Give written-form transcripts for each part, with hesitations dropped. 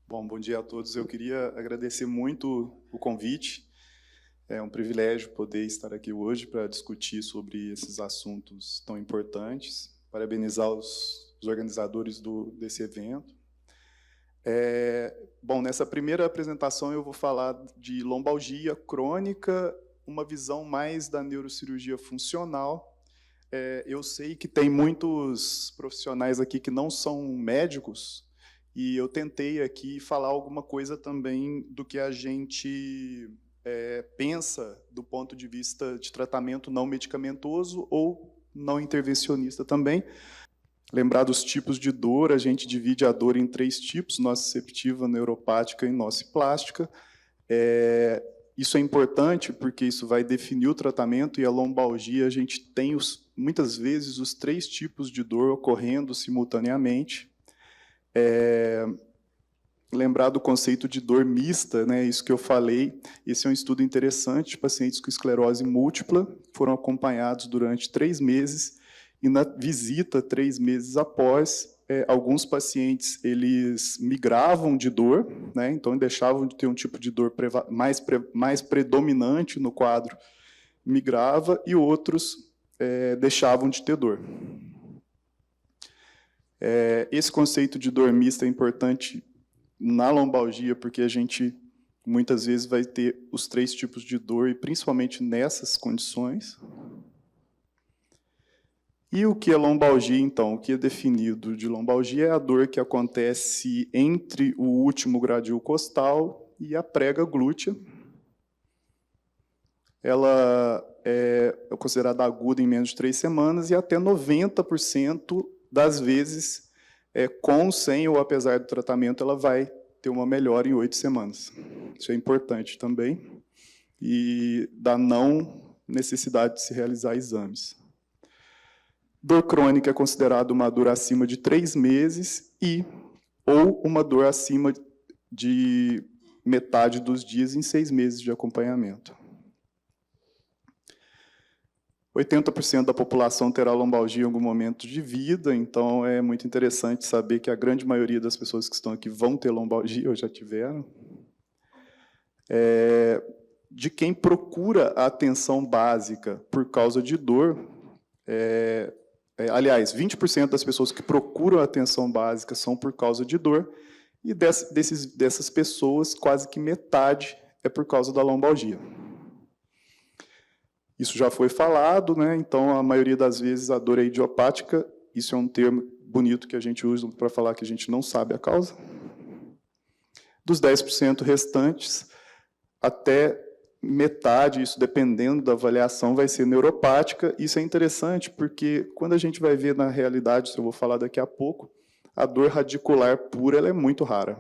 Bom dia a todos. Eu queria agradecer muito o convite. É um privilégio poder estar aqui hoje para discutir sobre esses assuntos tão importantes. Parabenizar os organizadores desse evento. Bom, nessa primeira apresentação eu vou falar de lombalgia crônica, uma visão mais da neurocirurgia funcional. Eu sei que tem muitos profissionais aqui que não são médicos, e eu tentei aqui falar alguma coisa também do que a gente pensa do ponto de vista de tratamento não medicamentoso ou não intervencionista também. Lembrar dos tipos de dor, a gente divide a dor em 3 tipos: nociceptiva, neuropática e nociplástica. Isso é importante porque isso vai definir o tratamento, e a lombalgia a gente tem muitas vezes os 3 tipos de dor ocorrendo simultaneamente. Lembrar do conceito de dor mista, né, isso que eu falei. Esse é um estudo interessante de pacientes com esclerose múltipla, foram acompanhados durante 3 meses, e na visita, 3 meses após, alguns pacientes eles migravam de dor, né, então deixavam de ter um tipo de dor mais predominante no quadro, migrava, e outros deixavam de ter dor. Esse conceito de dor mista é importante na lombalgia, porque a gente muitas vezes vai ter os 3 tipos de dor, e principalmente nessas condições. E o que é lombalgia, então? O que é definido de lombalgia é a dor que acontece entre o último gradil costal e a prega glútea. Ela é considerada aguda em menos de 3 semanas, e até 90% das vezes, com, sem ou apesar do tratamento, ela vai ter uma melhora em 8 semanas. Isso é importante também, e da não necessidade de se realizar exames. Dor crônica é considerada uma dor acima de 3 meses ou uma dor acima de metade dos dias em 6 meses de acompanhamento. 80% da população terá lombalgia em algum momento de vida, então é muito interessante saber que a grande maioria das pessoas que estão aqui vão ter lombalgia ou já tiveram. De quem procura a atenção básica por causa de dor, aliás, 20% das pessoas que procuram a atenção básica são por causa de dor, e dessas pessoas, quase que metade é por causa da lombalgia. Isso já foi falado, né? Então, a maioria das vezes, a dor é idiopática. Isso é um termo bonito que a gente usa para falar que a gente não sabe a causa. Dos 10% restantes, até metade, isso dependendo da avaliação, vai ser neuropática. Isso é interessante porque, quando a gente vai ver na realidade, isso eu vou falar daqui a pouco, a dor radicular pura ela é muito rara.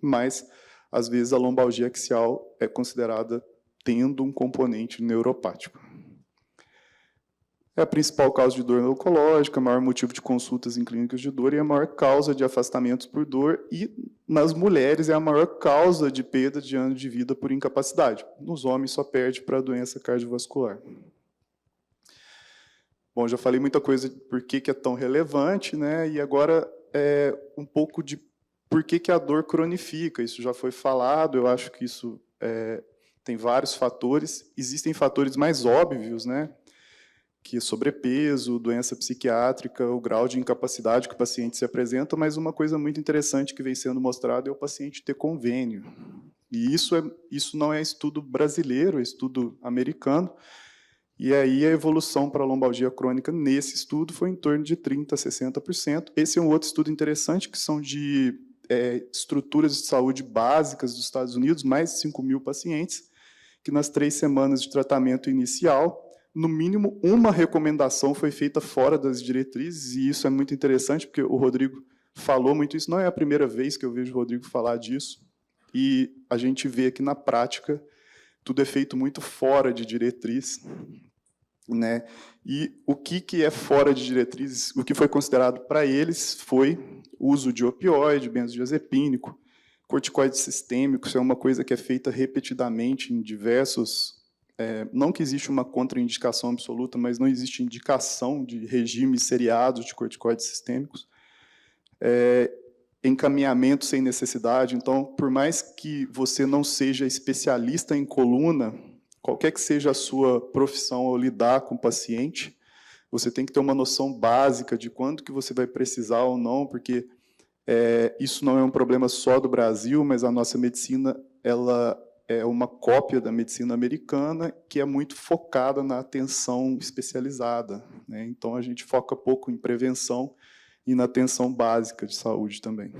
Mas, às vezes, a lombalgia axial é considerada tendo um componente neuropático. É a principal causa de dor oncológica, o maior motivo de consultas em clínicas de dor e a maior causa de afastamentos por dor, e nas mulheres é a maior causa de perda de anos de vida por incapacidade. Nos homens só perde para a doença cardiovascular. Bom, já falei muita coisa de por que é tão relevante, né? E agora um pouco de por que a dor cronifica. Isso já foi falado, eu acho que isso tem vários fatores. Existem fatores mais óbvios, né? Que é sobrepeso, doença psiquiátrica, o grau de incapacidade que o paciente se apresenta, mas uma coisa muito interessante que vem sendo mostrada é o paciente ter convênio. E isso não é estudo brasileiro, é estudo americano, e aí a evolução para a lombalgia crônica nesse estudo foi em torno de 30% a 60%. Esse é um outro estudo interessante, que são de estruturas de saúde básicas dos Estados Unidos, mais de 5.000 pacientes, que nas 3 semanas de tratamento inicial, no mínimo uma recomendação foi feita fora das diretrizes, e isso é muito interessante, porque o Rodrigo falou muito isso. Não é a primeira vez que eu vejo o Rodrigo falar disso, e a gente vê que, na prática, tudo é feito muito fora de diretriz, né? E o que é fora de diretrizes, o que foi considerado para eles foi uso de opioide, benzodiazepínico, corticoide sistêmico. Isso é uma coisa que é feita repetidamente em diversos... não que existe uma contraindicação absoluta, mas não existe indicação de regimes seriados de corticoides sistêmicos. encaminhamento sem necessidade. Então, por mais que você não seja especialista em coluna, qualquer que seja a sua profissão ao lidar com o paciente, você tem que ter uma noção básica de quando que você vai precisar ou não, porque isso não é um problema só do Brasil, mas a nossa medicina ela é uma cópia da medicina americana, que é muito focada na atenção especializada, né? Então, a gente foca pouco em prevenção e na atenção básica de saúde também.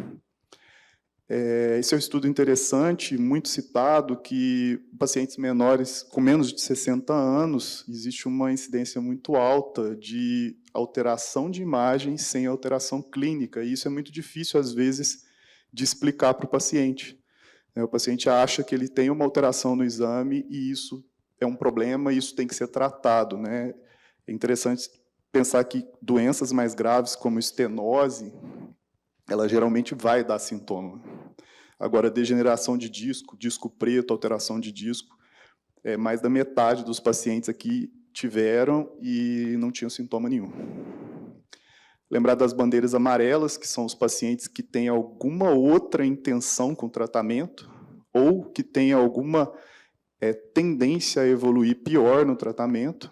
Esse é um estudo interessante, muito citado, que pacientes menores com menos de 60 anos, existe uma incidência muito alta de alteração de imagem sem alteração clínica, e isso é muito difícil, às vezes, de explicar para o paciente. O paciente acha que ele tem uma alteração no exame e isso é um problema e isso tem que ser tratado, né? É interessante pensar que doenças mais graves, como estenose, ela geralmente vai dar sintoma. Agora, degeneração de disco, disco preto, alteração de disco, mais da metade dos pacientes aqui tiveram e não tinham sintoma nenhum. Lembrar das bandeiras amarelas, que são os pacientes que têm alguma outra intenção com o tratamento ou que têm alguma tendência a evoluir pior no tratamento.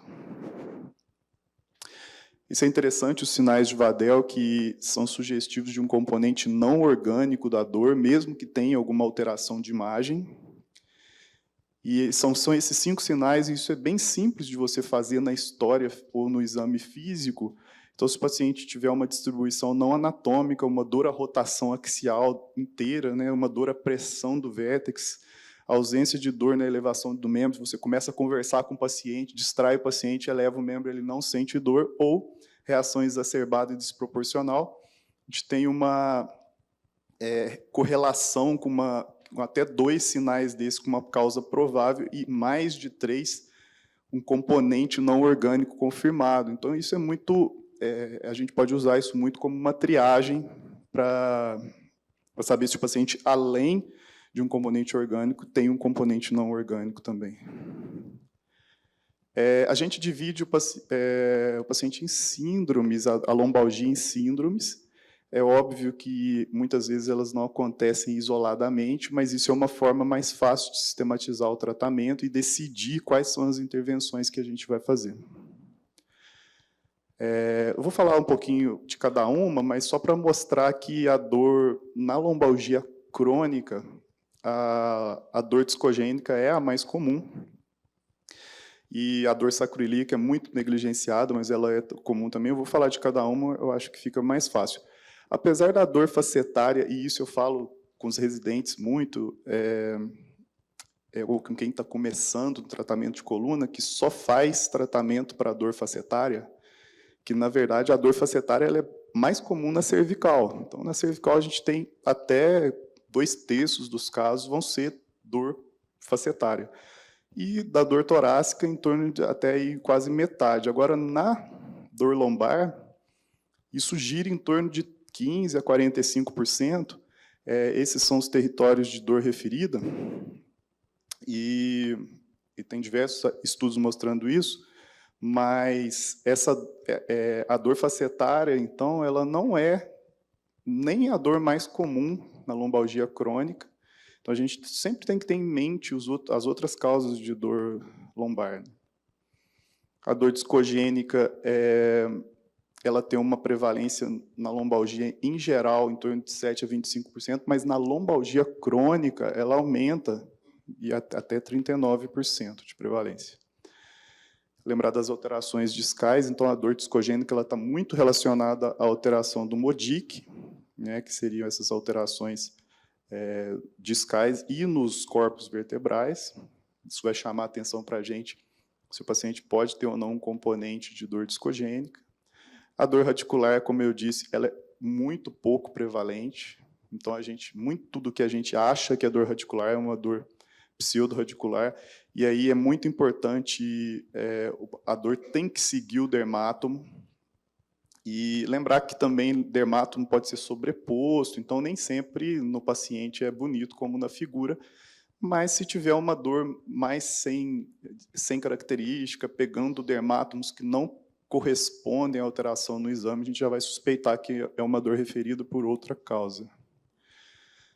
Isso é interessante, os sinais de Waddell, que são sugestivos de um componente não orgânico da dor, mesmo que tenha alguma alteração de imagem. E são esses 5 sinais, e isso é bem simples de você fazer na história ou no exame físico. Então, se o paciente tiver uma distribuição não anatômica, uma dor à rotação axial inteira, né, uma dor à pressão do vértex, ausência de dor na elevação do membro, você começa a conversar com o paciente, distrai o paciente, eleva o membro, ele não sente dor, ou reação exacerbada e desproporcional, a gente tem uma correlação com até 2 sinais desses com uma causa provável e mais de 3, um componente não orgânico confirmado. Então, isso é muito... a gente pode usar isso muito como uma triagem para saber se o paciente, além de um componente orgânico, tem um componente não orgânico também. A gente divide o paciente em síndromes, a lombalgia em síndromes. É óbvio que muitas vezes elas não acontecem isoladamente, mas isso é uma forma mais fácil de sistematizar o tratamento e decidir quais são as intervenções que a gente vai fazer. Eu vou falar um pouquinho de cada uma, mas só para mostrar que a dor na lombalgia crônica, a dor discogênica é a mais comum, e a dor sacroiliaca é muito negligenciada, mas ela é comum também. Eu vou falar de cada uma, eu acho que fica mais fácil. Apesar da dor facetária, e isso eu falo com os residentes muito, ou com quem está começando o tratamento de coluna, que só faz tratamento para dor facetária, que, na verdade, a dor facetária ela é mais comum na cervical. Então, na cervical, a gente tem até 2/3 dos casos vão ser dor facetária. E da dor torácica, em torno de até aí, quase metade. Agora, na dor lombar, isso gira em torno de 15% a 45%. Esses são os territórios de dor referida. E tem diversos estudos mostrando isso. Mas a dor facetária, então, ela não é nem a dor mais comum na lombalgia crônica. Então, a gente sempre tem que ter em mente as outras causas de dor lombar. A dor discogênica, ela tem uma prevalência na lombalgia, em geral, em torno de 7% a 25%, mas na lombalgia crônica, ela aumenta e até 39% de prevalência. Lembrar das alterações discais, então a dor discogênica está muito relacionada à alteração do MODIC, né, que seriam essas alterações discais e nos corpos vertebrais. Isso vai chamar a atenção para a gente se o paciente pode ter ou não um componente de dor discogênica. A dor radicular, como eu disse, ela é muito pouco prevalente, então tudo que a gente acha que é dor radicular é uma dor pseudoradicular, e aí é muito importante, a dor tem que seguir o dermátomo, e lembrar que também dermátomo pode ser sobreposto, então nem sempre no paciente é bonito como na figura, mas se tiver uma dor mais sem característica, pegando dermátomos que não correspondem à alteração no exame, a gente já vai suspeitar que é uma dor referida por outra causa.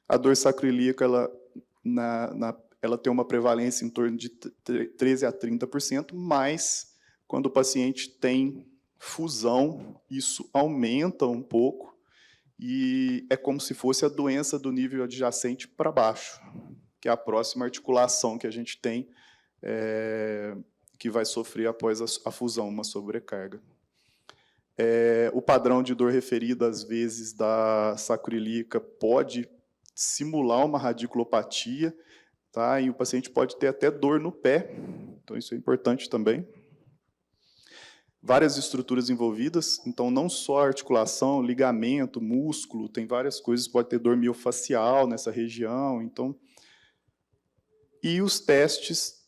A dor sacroiliaca, ela tem uma prevalência em torno de 13% a 30%, mas quando o paciente tem fusão, isso aumenta um pouco, e é como se fosse a doença do nível adjacente para baixo, que é a próxima articulação que a gente tem, que vai sofrer após a fusão, uma sobrecarga. O padrão de dor referido, às vezes, da sacroiliaca pode simular uma radiculopatia, tá? E o paciente pode ter até dor no pé, então isso é importante também. Várias estruturas envolvidas, então não só articulação, ligamento, músculo, tem várias coisas, pode ter dor miofacial nessa região, então. E os testes,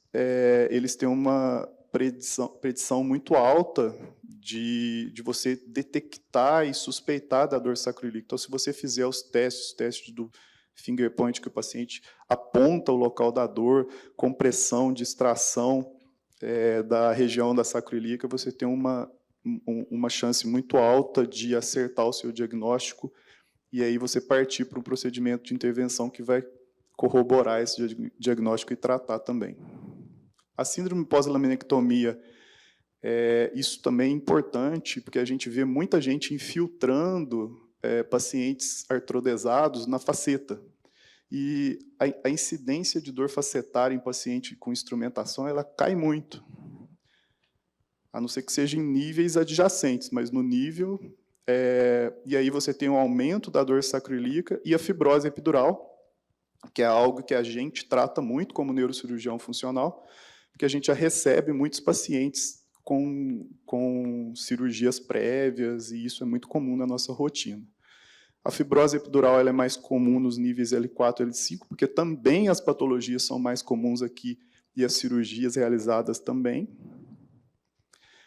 eles têm uma predição muito alta de você detectar e suspeitar da dor sacroiliaca. Então, se você fizer os testes do finger point, que o paciente aponta o local da dor, compressão, distração da região da sacroiliaca, você tem uma chance muito alta de acertar o seu diagnóstico e aí você partir para um procedimento de intervenção que vai corroborar esse diagnóstico e tratar também. A síndrome pós-laminectomia, isso também é importante, porque a gente vê muita gente infiltrando pacientes artrodesados na faceta. E a incidência de dor facetária em paciente com instrumentação, ela cai muito. A não ser que seja em níveis adjacentes, mas no nível... e aí você tem um aumento da dor sacroiliaca e a fibrose epidural, que é algo que a gente trata muito como neurocirurgião funcional, porque a gente já recebe muitos pacientes com cirurgias prévias, e isso é muito comum na nossa rotina. A fibrose epidural ela é mais comum nos níveis L4 e L5, porque também as patologias são mais comuns aqui e as cirurgias realizadas também.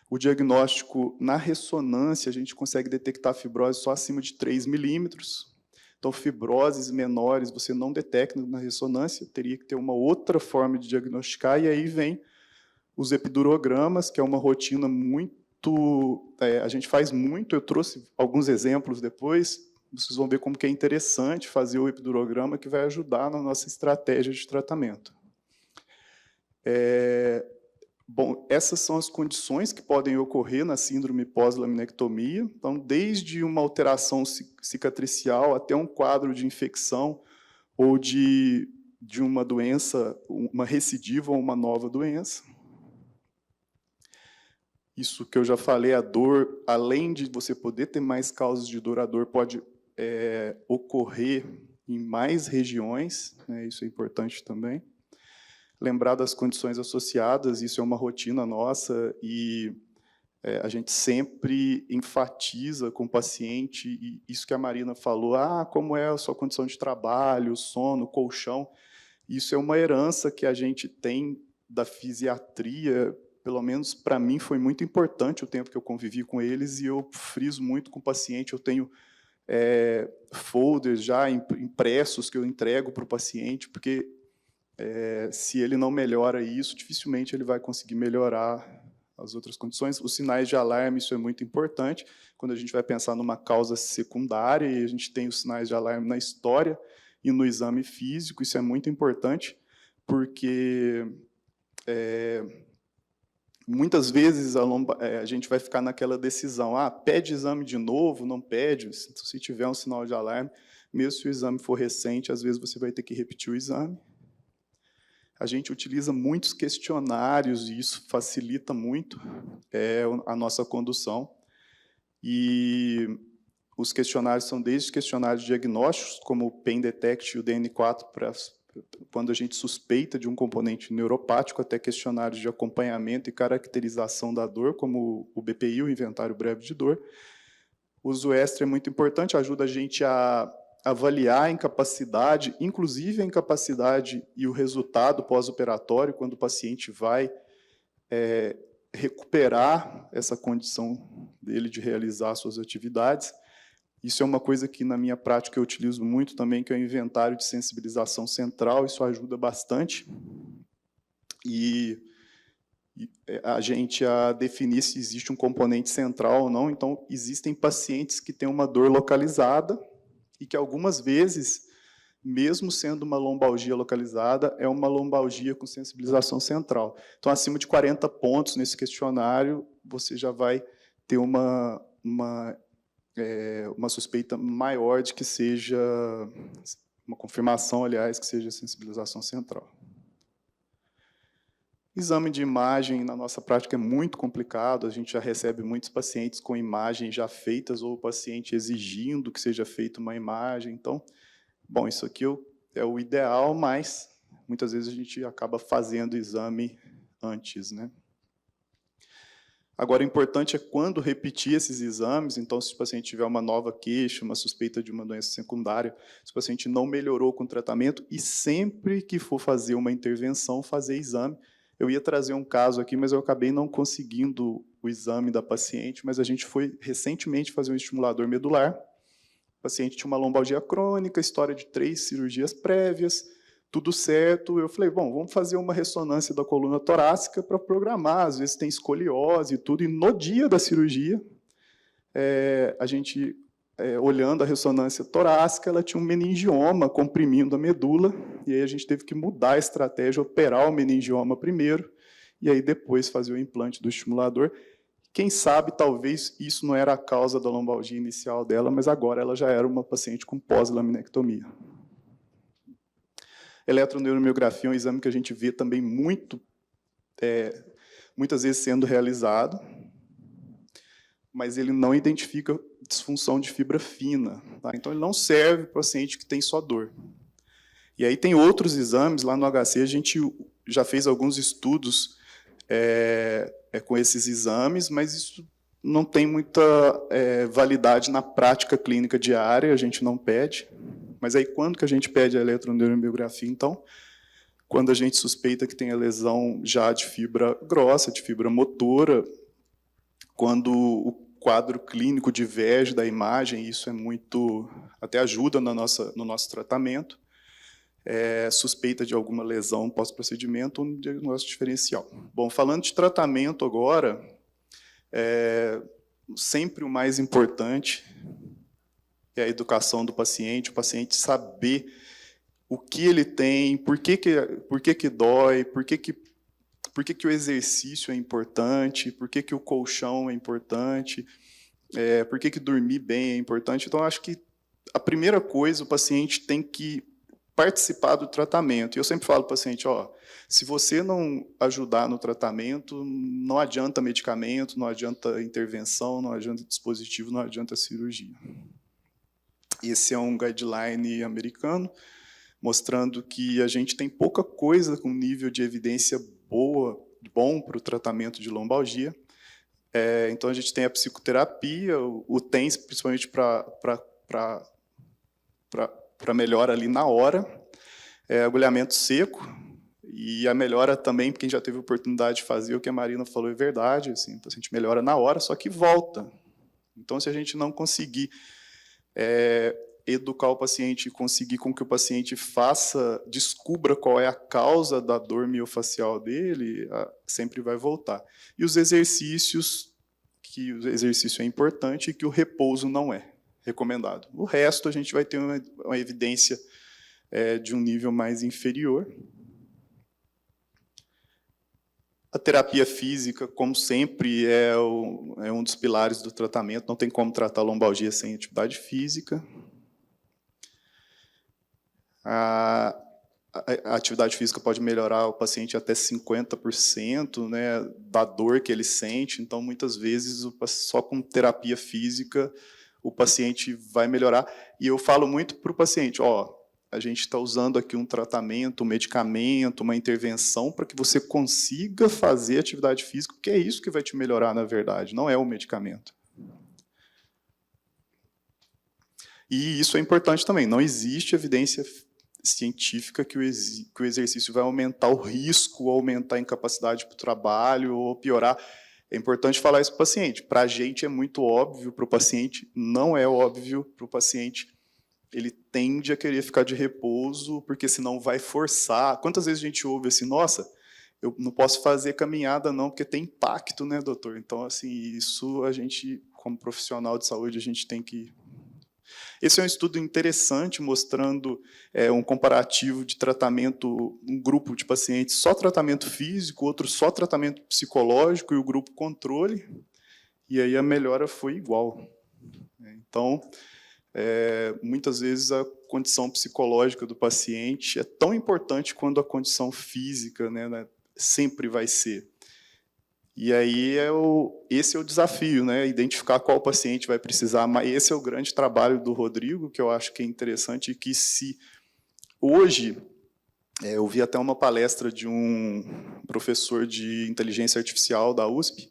O diagnóstico na ressonância, a gente consegue detectar fibrose só acima de 3 milímetros. Então, fibroses menores você não detecta na ressonância, teria que ter uma outra forma de diagnosticar, e aí vem os epidurogramas, que é uma rotina muito... a gente faz muito, eu trouxe alguns exemplos depois, vocês vão ver como que é interessante fazer o epidurograma, que vai ajudar na nossa estratégia de tratamento. Bom, essas são as condições que podem ocorrer na síndrome pós-laminectomia. Então, desde uma alteração cicatricial até um quadro de infecção ou de uma doença, uma recidiva ou uma nova doença. Isso que eu já falei, a dor, além de você poder ter mais causas de dor, a dor pode ocorrer em mais regiões, né, isso é importante também. Lembrar das condições associadas, isso é uma rotina nossa, e a gente sempre enfatiza com o paciente, e isso que a Marina falou, como é a sua condição de trabalho, sono, colchão, isso é uma herança que a gente tem da fisiatria, pelo menos para mim foi muito importante o tempo que eu convivi com eles, e eu friso muito com o paciente, eu tenho folders já impressos que eu entrego para o paciente, porque se ele não melhora isso, dificilmente ele vai conseguir melhorar as outras condições. Os sinais de alarme, isso é muito importante, quando a gente vai pensar numa causa secundária, e a gente tem os sinais de alarme na história e no exame físico, isso é muito importante, porque muitas vezes a gente vai ficar naquela decisão, pede exame de novo, não pede, se tiver um sinal de alarme, mesmo se o exame for recente, às vezes você vai ter que repetir o exame. A gente utiliza muitos questionários, e isso facilita muito a nossa condução. E os questionários são desde questionários diagnósticos, como o Pain Detect e o DN4, quando a gente suspeita de um componente neuropático, até questionários de acompanhamento e caracterização da dor, como o BPI, o Inventário Breve de Dor. O uso extra é muito importante, ajuda a gente a avaliar a incapacidade, inclusive a incapacidade e o resultado pós-operatório, quando o paciente vai recuperar essa condição dele de realizar suas atividades. Isso é uma coisa que, na minha prática, eu utilizo muito também, que é o inventário de sensibilização central, isso ajuda bastante. E a gente a definir se existe um componente central ou não. Então, existem pacientes que têm uma dor localizada e que, algumas vezes, mesmo sendo uma lombalgia localizada, é uma lombalgia com sensibilização central. Então, acima de 40 pontos nesse questionário, você já vai ter uma suspeita maior de que seja, uma confirmação, aliás, que seja sensibilização central. Exame de imagem, na nossa prática, é muito complicado, a gente já recebe muitos pacientes com imagens já feitas, ou o paciente exigindo que seja feita uma imagem. Então, bom, isso aqui é o ideal, mas muitas vezes a gente acaba fazendo o exame antes, né? Agora, o importante é quando repetir esses exames. Então, se o paciente tiver uma nova queixa, uma suspeita de uma doença secundária, se o paciente não melhorou com o tratamento, e sempre que for fazer uma intervenção, fazer exame. Eu ia trazer um caso aqui, mas eu acabei não conseguindo o exame da paciente, mas a gente foi recentemente fazer um estimulador medular. O paciente tinha uma lombalgia crônica, história de 3 cirurgias prévias, tudo certo. Eu falei, bom, vamos fazer uma ressonância da coluna torácica para programar, às vezes tem escoliose e tudo. E no dia da cirurgia, a gente, olhando a ressonância torácica, ela tinha um meningioma comprimindo a medula, e aí a gente teve que mudar a estratégia, operar o meningioma primeiro, e aí depois fazer o implante do estimulador. Quem sabe, talvez, isso não era a causa da lombalgia inicial dela, mas agora ela já era uma paciente com pós-laminectomia. Eletroneuromiografia é um exame que a gente vê também muitas vezes sendo realizado, mas ele não identifica disfunção de fibra fina. Tá? Então, ele não serve para o paciente que tem só dor. E aí tem outros exames, lá no HC a gente já fez alguns estudos com esses exames, mas isso não tem muita validade na prática clínica diária, a gente não pede. Mas aí, quando que a gente pede a eletroneuromiografia, então? Quando a gente suspeita que tem a lesão já de fibra grossa, de fibra motora, quando o quadro clínico diverge da imagem, isso é muito, até ajuda no nosso tratamento, suspeita de alguma lesão pós-procedimento ou um diagnóstico diferencial. Bom, falando de tratamento agora, sempre o mais importante é a educação do paciente, o paciente saber o que ele tem, por que dói, por que o exercício é importante, por que o colchão é importante, por que dormir bem é importante. Então, acho que a primeira coisa, o paciente tem que participar do tratamento. E eu sempre falo para o paciente, se você não ajudar no tratamento, não adianta medicamento, não adianta intervenção, não adianta dispositivo, não adianta cirurgia. Esse é um guideline americano, mostrando que a gente tem pouca coisa com nível de evidência bom para o tratamento de lombalgia. Então, a gente tem a psicoterapia, o TENS, principalmente para melhora ali na hora, agulhamento seco, e a melhora também, quem já teve a oportunidade de fazer, o que a Marina falou é verdade, assim, o paciente melhora na hora, só que volta. Então, se a gente não conseguir educar o paciente e conseguir com que o paciente descubra qual é a causa da dor miofacial dele, sempre vai voltar. E os exercícios, que o exercício é importante e que o repouso não é recomendado. O resto, a gente vai ter uma evidência de um nível mais inferior. A terapia física, como sempre, é um dos pilares do tratamento. Não tem como tratar a lombalgia sem atividade física. A atividade física pode melhorar o paciente até 50%, né, da dor que ele sente. Então, muitas vezes, só com terapia física, o paciente vai melhorar. E eu falo muito para o paciente, a gente está usando aqui um tratamento, um medicamento, uma intervenção para que você consiga fazer atividade física, porque é isso que vai te melhorar, na verdade, não é o medicamento. E isso é importante também, não existe evidência científica que o exercício vai aumentar o risco, aumentar a incapacidade para o trabalho, ou piorar. É importante falar isso para o paciente. Para a gente é muito óbvio, para o paciente não é óbvio, para o paciente ele tende a querer ficar de repouso, porque senão vai forçar. Quantas vezes a gente ouve assim, nossa, eu não posso fazer caminhada não, porque tem impacto, né, doutor? Então, assim, isso a gente, como profissional de saúde, a gente tem que Esse é um estudo interessante, mostrando um comparativo de tratamento, um grupo de pacientes só tratamento físico, outro só tratamento psicológico e o grupo controle, e aí a melhora foi igual. Então, muitas vezes a condição psicológica do paciente é tão importante quanto a condição física, né, sempre vai ser. E aí esse é o desafio, né? Identificar qual paciente vai precisar. Mas esse é o grande trabalho do Rodrigo, que eu acho que é interessante, e que se hoje eu vi até uma palestra de um professor de inteligência artificial da USP.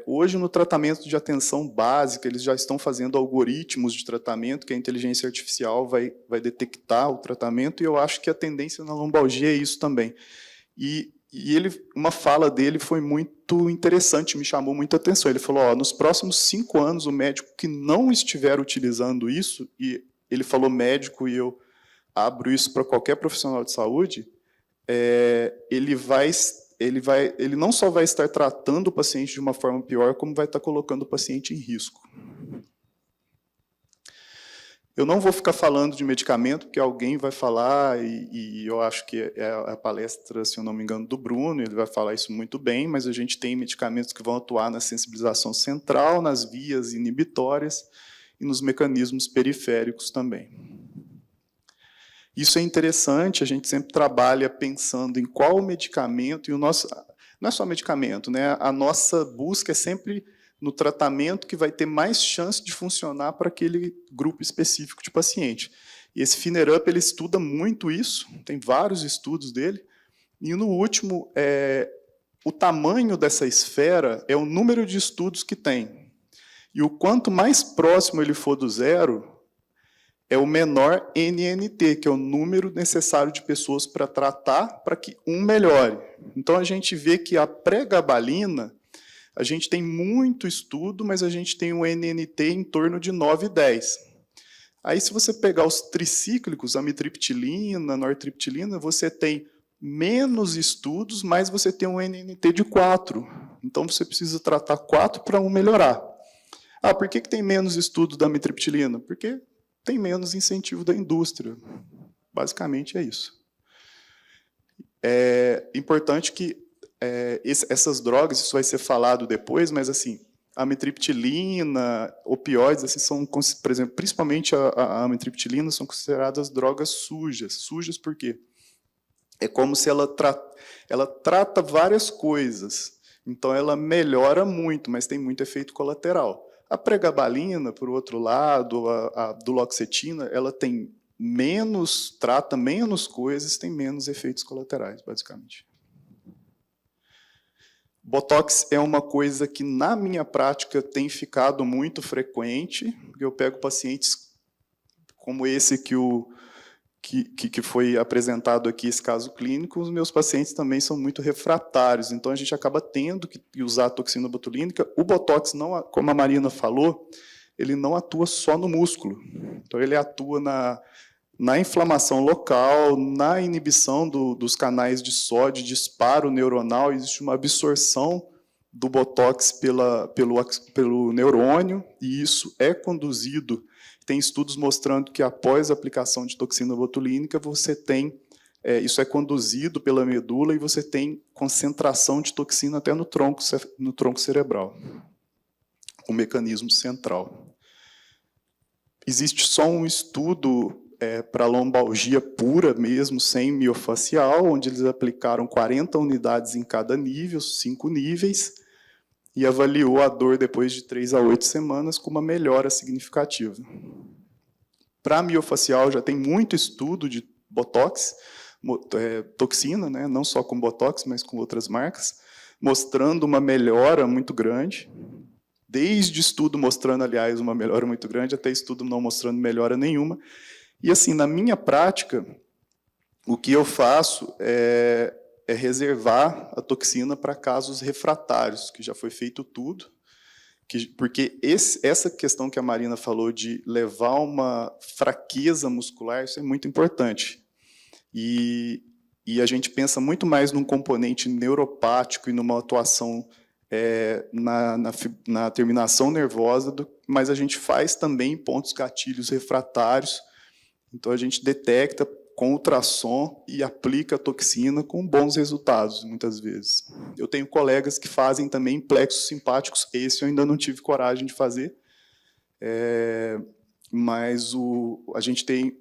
Hoje, no tratamento de atenção básica, eles já estão fazendo algoritmos de tratamento que a inteligência artificial vai detectar o tratamento, e eu acho que a tendência na lombalgia é isso também. E uma fala dele foi muito interessante, me chamou muita atenção. Ele falou, nos próximos 5 anos, o médico que não estiver utilizando isso, e ele falou médico, e eu abro isso para qualquer profissional de saúde, ele não só vai estar tratando o paciente de uma forma pior, como vai estar colocando o paciente em risco. Eu não vou ficar falando de medicamento, porque alguém vai falar, e eu acho que é a palestra, se eu não me engano, do Bruno, ele vai falar isso muito bem, mas a gente tem medicamentos que vão atuar na sensibilização central, nas vias inibitórias e nos mecanismos periféricos também. Isso é interessante, a gente sempre trabalha pensando em qual medicamento, e o nosso, não é só medicamento, né? A nossa busca é sempre no tratamento que vai ter mais chance de funcionar para aquele grupo específico de paciente. E esse FINER-UP, ele estuda muito isso, tem vários estudos dele, e no último, o tamanho dessa esfera é o número de estudos que tem. E o quanto mais próximo ele for do zero, é o menor NNT, que é o número necessário de pessoas para tratar, para que um melhore. Então, a gente vê que a pregabalina, a gente tem muito estudo, mas a gente tem um NNT em torno de 9 e 10. Aí, se você pegar os tricíclicos, amitriptilina, nortriptilina, você tem menos estudos, mas você tem um NNT de 4. Então, você precisa tratar 4 para um melhorar. Por que tem menos estudo da amitriptilina? Porque tem menos incentivo da indústria. Basicamente é isso. É importante que essas drogas, isso vai ser falado depois, mas assim, amitriptilina, opioides, assim, são, por exemplo, principalmente a amitriptilina, são consideradas drogas sujas. Sujas por quê? É como se ela trata várias coisas. Então, ela melhora muito, mas tem muito efeito colateral. A pregabalina, por outro lado, a duloxetina, ela tem trata menos coisas, tem menos efeitos colaterais, basicamente. Botox é uma coisa que, na minha prática, tem ficado muito frequente. Eu pego pacientes como esse que foi apresentado aqui, esse caso clínico, os meus pacientes também são muito refratários, então a gente acaba tendo que usar a toxina botulínica. O Botox, não, como a Marina falou, ele não atua só no músculo, então ele atua na inflamação local, na inibição dos canais de sódio, disparo neuronal, existe uma absorção do Botox pelo neurônio, e isso é conduzido. Tem estudos mostrando que, após a aplicação de toxina botulínica, você tem, isso é conduzido pela medula e você tem concentração de toxina até no tronco cerebral, o mecanismo central. Existe só um estudo para lombalgia pura mesmo, sem miofacial, onde eles aplicaram 40 unidades em cada nível, 5 níveis, e avaliou a dor depois de 3 a 8 semanas com uma melhora significativa. Para miofacial, já tem muito estudo de Botox, toxina, né, não só com Botox, mas com outras marcas, mostrando uma melhora muito grande, desde estudo mostrando, aliás, uma melhora muito grande, até estudo não mostrando melhora nenhuma. E, assim, na minha prática, o que eu faço é reservar a toxina para casos refratários, que já foi feito tudo, porque essa questão que a Marina falou de levar uma fraqueza muscular, isso é muito importante. E a gente pensa muito mais num componente neuropático e numa atuação na terminação nervosa, mas a gente faz também pontos gatilhos refratários. Então, a gente detecta com ultrassom e aplica a toxina com bons resultados, muitas vezes. Eu tenho colegas que fazem também plexos simpáticos, esse eu ainda não tive coragem de fazer, mas a gente tem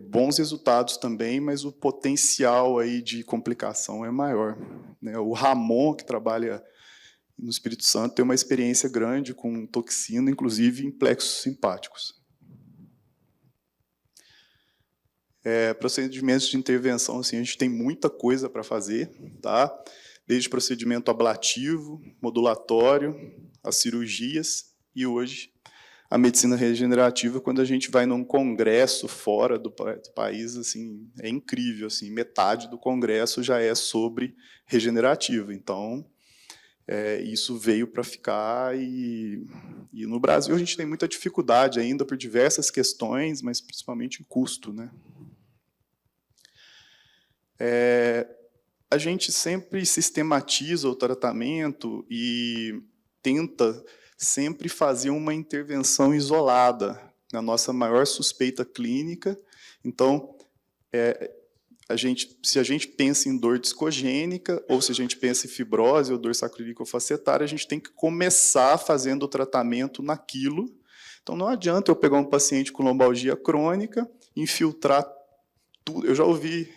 bons resultados também, mas o potencial aí de complicação é maior, né? O Ramon, que trabalha no Espírito Santo, tem uma experiência grande com toxina, inclusive em plexos simpáticos. Procedimentos de intervenção, assim, a gente tem muita coisa para fazer, tá? Desde procedimento ablativo, modulatório, as cirurgias, e hoje a medicina regenerativa, quando a gente vai num congresso fora do país, assim, é incrível, assim, metade do congresso já é sobre regenerativa. Então, isso veio para ficar, e no Brasil a gente tem muita dificuldade ainda por diversas questões, mas principalmente em custo, né? A gente sempre sistematiza o tratamento e tenta sempre fazer uma intervenção isolada na nossa maior suspeita clínica. Então, se a gente pensa em dor discogênica, ou se a gente pensa em fibrose ou dor sacroiliacofacetária, a gente tem que começar fazendo o tratamento naquilo. Então, não adianta eu pegar um paciente com lombalgia crônica, infiltrar tudo. Eu já ouvi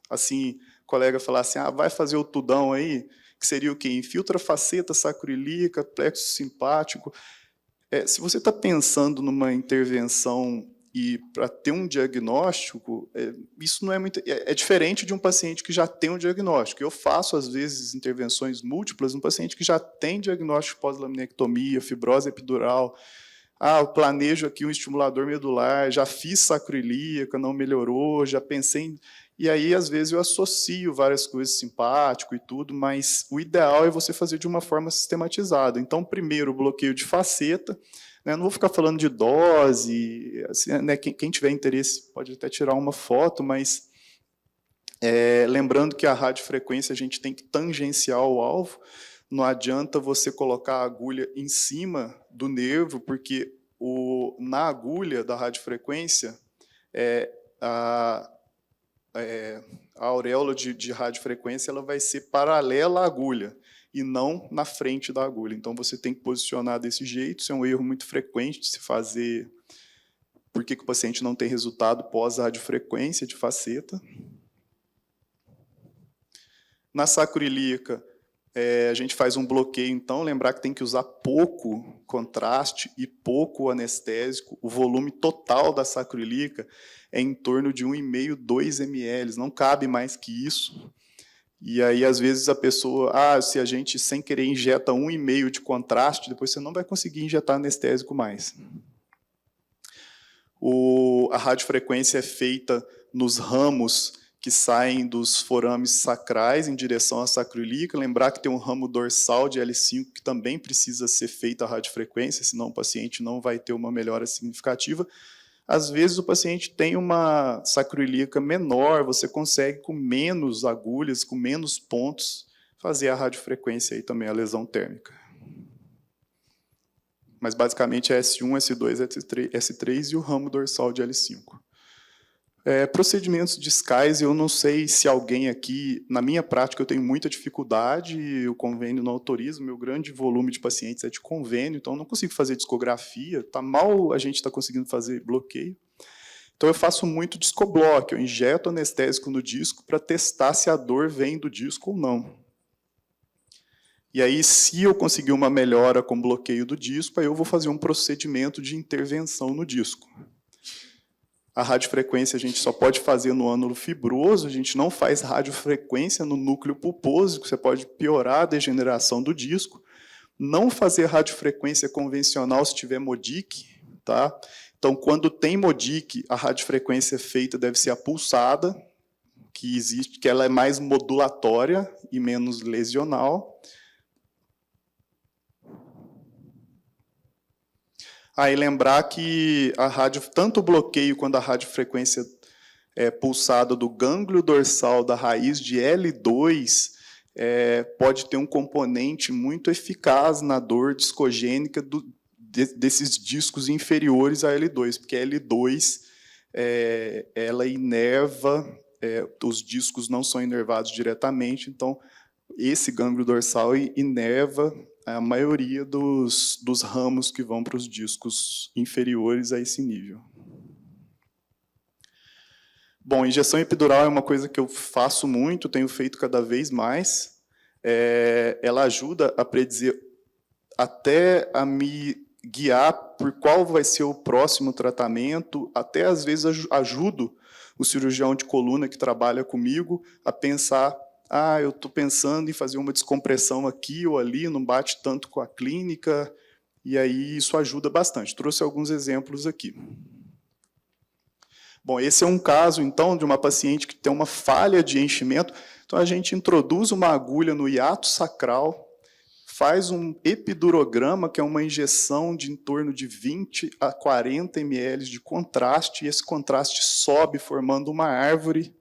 assim, colega falar assim, vai fazer o tudão aí, que seria o quê? Infiltra faceta sacroiliaca, plexo simpático. Se você está pensando numa intervenção e para ter um diagnóstico, isso não é muito... É diferente de um paciente que já tem um diagnóstico. Eu faço, às vezes, intervenções múltiplas num paciente que já tem diagnóstico pós-laminectomia, fibrose epidural. Eu planejo aqui um estimulador medular, já fiz sacroiliaca, não melhorou, já pensei em... E aí, às vezes, eu associo várias coisas, simpático e tudo, mas o ideal é você fazer de uma forma sistematizada. Então, primeiro, o bloqueio de faceta, né? Não vou ficar falando de dose, assim, né? Quem tiver interesse pode até tirar uma foto, mas lembrando que a radiofrequência a gente tem que tangenciar o alvo, não adianta você colocar a agulha em cima do nervo, porque na agulha da radiofrequência, a auréola de radiofrequência ela vai ser paralela à agulha e não na frente da agulha. Então, você tem que posicionar desse jeito. Isso é um erro muito frequente de se fazer. Por que o paciente não tem resultado pós-radiofrequência de faceta? Na sacroiliaca, a gente faz um bloqueio, então, lembrar que tem que usar pouco contraste e pouco anestésico. O volume total da sacroiliaca é em torno de 1,5, 2 ml, não cabe mais que isso. E aí, às vezes, a pessoa, se a gente, sem querer, injeta 1,5 de contraste, depois você não vai conseguir injetar anestésico mais. A radiofrequência é feita nos ramos que saem dos forames sacrais em direção à sacroiliaca. Lembrar que tem um ramo dorsal de L5 que também precisa ser feita a radiofrequência, senão o paciente não vai ter uma melhora significativa. Às vezes, o paciente tem uma sacroiliaca menor, você consegue, com menos agulhas, com menos pontos, fazer a radiofrequência e também a lesão térmica. Mas, basicamente, é S1, S2, S3 e o ramo dorsal de L5. Procedimentos discais, eu não sei se alguém aqui, na minha prática, eu tenho muita dificuldade, o convênio não autoriza, o meu grande volume de pacientes é de convênio, então eu não consigo fazer discografia, mal a gente está conseguindo fazer bloqueio. Então eu faço muito discobloque, eu injeto anestésico no disco para testar se a dor vem do disco ou não. E aí, se eu conseguir uma melhora com bloqueio do disco, aí eu vou fazer um procedimento de intervenção no disco. A radiofrequência a gente só pode fazer no ânulo fibroso, a gente não faz radiofrequência no núcleo pulposo, que você pode piorar a degeneração do disco. Não fazer radiofrequência convencional se tiver MODIC, tá? Então, quando tem MODIC, a radiofrequência feita deve ser a pulsada, que ela é mais modulatória e menos lesional. Aí lembrar que tanto o bloqueio quanto a radiofrequência pulsada do gânglio dorsal da raiz de L2 pode ter um componente muito eficaz na dor discogênica desses discos inferiores a L2, porque a L2 ela inerva, os discos não são inervados diretamente, então esse gânglio dorsal inerva a maioria dos ramos que vão para os discos inferiores a esse nível. Bom, injeção epidural é uma coisa que eu faço muito, tenho feito cada vez mais. Ela ajuda a predizer, até a me guiar por qual vai ser o próximo tratamento, até às vezes ajudo o cirurgião de coluna que trabalha comigo a pensar, eu estou pensando em fazer uma descompressão aqui ou ali, não bate tanto com a clínica, e aí isso ajuda bastante. Trouxe alguns exemplos aqui. Bom, esse é um caso, então, de uma paciente que tem uma falha de enchimento. Então, a gente introduz uma agulha no hiato sacral, faz um epidurograma, que é uma injeção de em torno de 20 a 40 ml de contraste, e esse contraste sobe, formando uma árvore,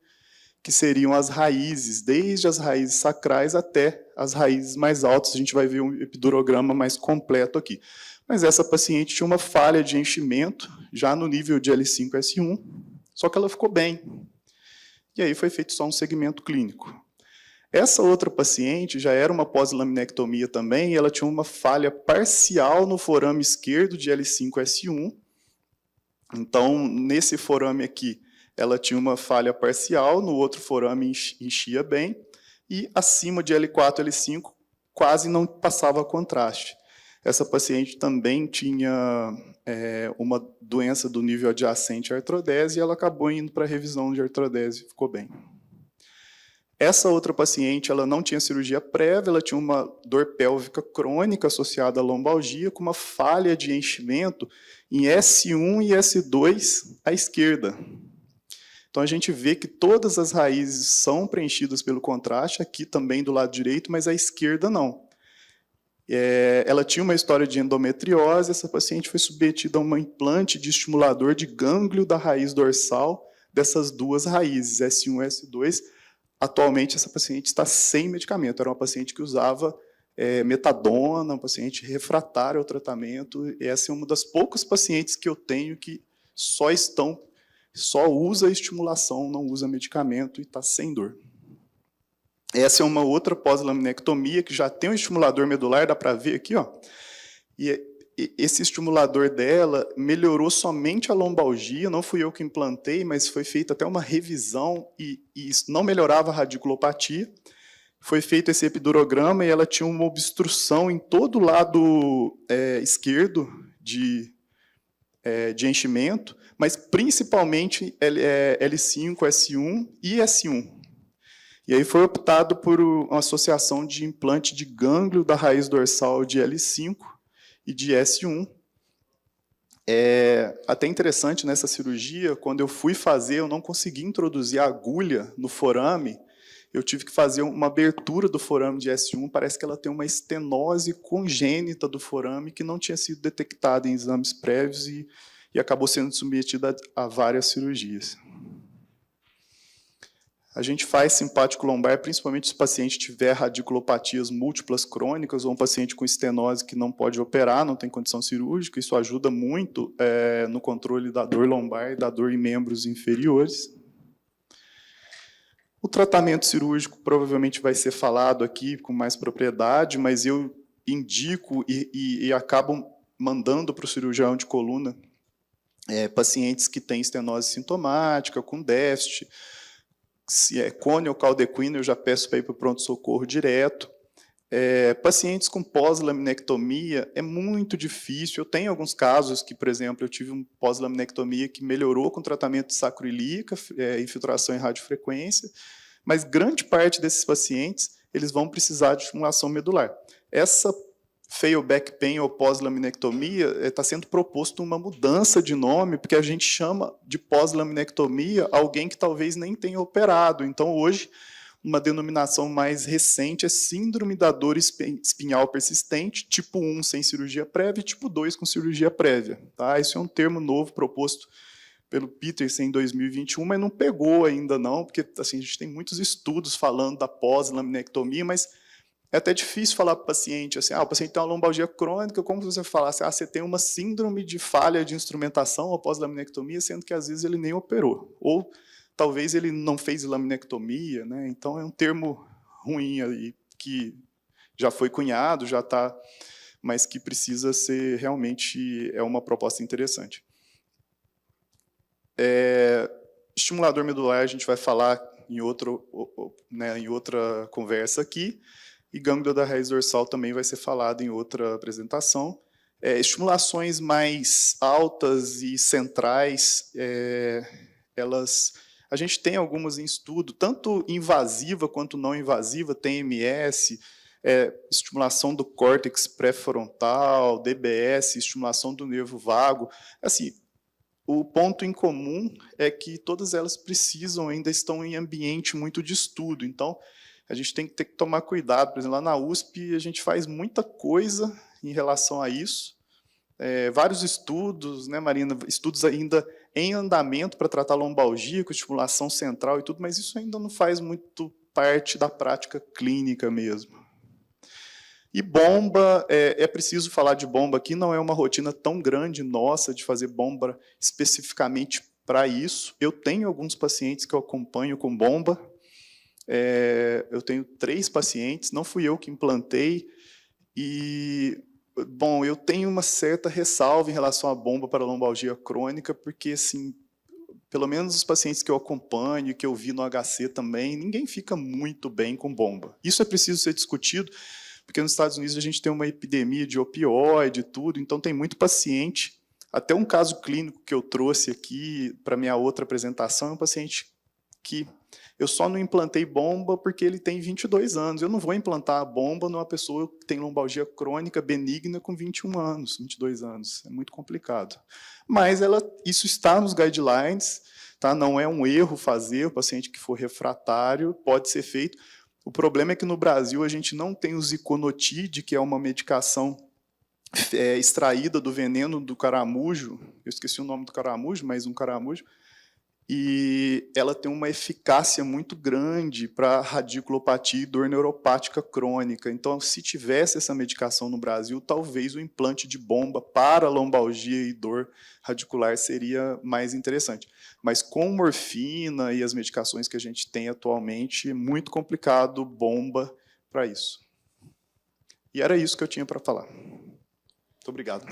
que seriam as raízes, desde as raízes sacrais até as raízes mais altas. A gente vai ver um epidurograma mais completo aqui. Mas essa paciente tinha uma falha de enchimento, já no nível de L5-S1, só que ela ficou bem. E aí foi feito só um segmento clínico. Essa outra paciente já era uma pós-laminectomia também, e ela tinha uma falha parcial no forame esquerdo de L5-S1. Então, nesse forame aqui, ela tinha uma falha parcial, no outro forame enchia bem, e acima de L4, L5, quase não passava contraste. Essa paciente também tinha uma doença do nível adjacente à artrodese, e ela acabou indo para a revisão de artrodese e ficou bem. Essa outra paciente, ela não tinha cirurgia prévia, ela tinha uma dor pélvica crônica associada à lombalgia, com uma falha de enchimento em S1 e S2 à esquerda. Então, a gente vê que todas as raízes são preenchidas pelo contraste, aqui também do lado direito, mas à esquerda não. Ela tinha uma história de endometriose, essa paciente foi submetida a um implante de estimulador de gânglio da raiz dorsal dessas duas raízes, S1 e S2. Atualmente, essa paciente está sem medicamento. Era uma paciente que usava metadona, uma paciente refratária ao tratamento. E essa é uma das poucas pacientes que eu tenho que só usa estimulação, não usa medicamento e está sem dor. Essa é uma outra pós-laminectomia que já tem um estimulador medular, dá para ver aqui, ó. E esse estimulador dela melhorou somente a lombalgia, não fui eu que implantei, mas foi feita até uma revisão e isso não melhorava a radiculopatia. Foi feito esse epidurograma e ela tinha uma obstrução em todo o lado esquerdo de enchimento, mas principalmente L5, S1 e S1. E aí foi optado por uma associação de implante de gânglio da raiz dorsal de L5 e de S1. Até interessante nessa cirurgia, quando eu fui fazer, eu não consegui introduzir a agulha no forame, eu tive que fazer uma abertura do forame de S1, parece que ela tem uma estenose congênita do forame que não tinha sido detectada em exames prévios e acabou sendo submetida a várias cirurgias. A gente faz simpático lombar, principalmente se o paciente tiver radiculopatias múltiplas crônicas ou um paciente com estenose que não pode operar, não tem condição cirúrgica. Isso ajuda muito no controle da dor lombar e da dor em membros inferiores. O tratamento cirúrgico provavelmente vai ser falado aqui com mais propriedade, mas eu indico e acabo mandando para o cirurgião de coluna pacientes que têm estenose sintomática, com déficit. Se é cone ou caldequino, eu já peço para ir para o pronto-socorro direto. Pacientes com pós-laminectomia é muito difícil. Eu tenho alguns casos que, por exemplo, eu tive um pós-laminectomia que melhorou com tratamento de sacroiliaca, infiltração em radiofrequência, mas grande parte desses pacientes eles vão precisar de estimulação medular. Essa fail back pain ou pós-laminectomia está sendo proposto uma mudança de nome, porque a gente chama de pós-laminectomia alguém que talvez nem tenha operado. Então, hoje, uma denominação mais recente é síndrome da dor espinhal persistente, tipo 1 sem cirurgia prévia e tipo 2 com cirurgia prévia. Tá? Isso é um termo novo proposto pelo Peterson em 2021, mas não pegou ainda não, porque assim, a gente tem muitos estudos falando da pós-laminectomia, mas é até difícil falar para o paciente, assim, o paciente tem uma lombalgia crônica, como se você falasse, você tem uma síndrome de falha de instrumentação após laminectomia, sendo que às vezes ele nem operou, ou talvez ele não fez laminectomia, né? Então é um termo ruim aí, que já foi cunhado, já está, mas que precisa ser, realmente, é uma proposta interessante. Estimulador medular, a gente vai falar em outra conversa aqui, e gânglio da raiz dorsal também vai ser falado em outra apresentação. Estimulações mais altas e centrais, a gente tem algumas em estudo, tanto invasiva quanto não invasiva, TMS, estimulação do córtex pré-frontal, DBS, estimulação do nervo vago. Assim, o ponto em comum é que todas elas ainda estão em ambiente muito de estudo, então a gente tem que ter que tomar cuidado. Por exemplo, lá na USP a gente faz muita coisa em relação a isso, vários estudos, né, Marina, estudos ainda em andamento para tratar lombalgia, com estimulação central e tudo, mas isso ainda não faz muito parte da prática clínica mesmo. E bomba, é preciso falar de bomba aqui, não é uma rotina tão grande nossa de fazer bomba especificamente para isso. Eu tenho alguns pacientes que eu acompanho com bomba, eu tenho 3 pacientes, não fui eu que implantei, e, bom, eu tenho uma certa ressalva em relação à bomba para lombalgia crônica, porque, assim, pelo menos os pacientes que eu acompanho, que eu vi no HC também, ninguém fica muito bem com bomba. Isso é preciso ser discutido, porque nos Estados Unidos a gente tem uma epidemia de opioide e tudo, então tem muito paciente, até um caso clínico que eu trouxe aqui para minha outra apresentação, é um paciente que eu só não implantei bomba porque ele tem 22 anos. Eu não vou implantar a bomba numa pessoa que tem lombalgia crônica benigna com 21 anos, 22 anos. É muito complicado. Mas isso está nos guidelines, tá? Não é um erro fazer, o paciente que for refratário pode ser feito. O problema é que no Brasil a gente não tem o Ziconotide, que é uma medicação extraída do veneno do caramujo, eu esqueci o nome do caramujo, mas um caramujo, e ela tem uma eficácia muito grande para radiculopatia e dor neuropática crônica. Então, se tivesse essa medicação no Brasil, talvez o implante de bomba para lombalgia e dor radicular seria mais interessante. Mas com morfina e as medicações que a gente tem atualmente, é muito complicado bomba para isso. E era isso que eu tinha para falar. Muito obrigado.